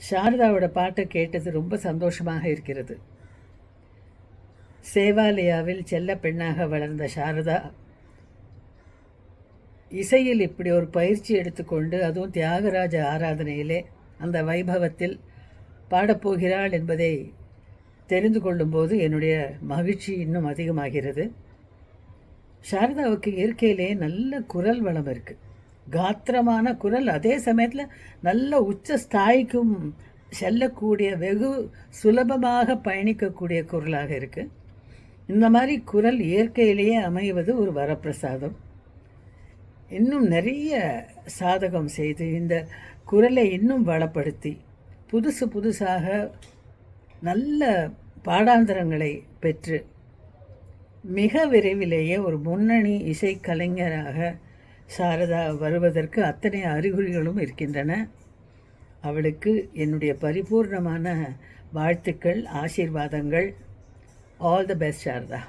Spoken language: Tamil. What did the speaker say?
சாரதாவோட பாட்டை கேட்டது ரொம்ப சந்தோஷமாக இருக்கிறது. சேவாலயாவில் செல்ல பெண்ணாக வளர்ந்த சாரதா இசையில் இப்படி ஒரு பயிற்சி எடுத்துக்கொண்டு, அதுவும் தியாகராஜ ஆராதனையிலே அந்த வைபவத்தில் பாடப்போகிறாள் என்பதை தெரிந்து கொள்ளும்போது என்னுடைய மகிழ்ச்சி இன்னும் அதிகமாகிறது. சாரதாவுக்கு இயற்கையிலே நல்ல குரல் வளம் இருக்குது. காத்திரமான குரல், அதே சமயத்தில் நல்ல உச்ச ஸ்தாய்க்கும் செல்லக்கூடிய, வெகு சுலபமாக பயணிக்கக்கூடிய குரலாக இருக்குது. இந்த மாதிரி குரல் இயற்கையிலேயே அமைவது ஒரு வரப்பிரசாதம். இன்னும் நிறைய சாதகம் செய்து இந்த குரலை இன்னும் வளப்படுத்தி புதுசாக நல்ல பாடாந்தரங்களை பெற்று மிக விரைவிலேயே ஒரு முன்னணி இசைக்கலைஞராக சாரதா வருவதற்கு அத்தனை அறிகுறிகளும் இருக்கின்றன. அவளுக்கு என்னுடைய பரிபூர்ணமான வாழ்த்துக்கள், ஆசீர்வாதங்கள். All the best Saradha.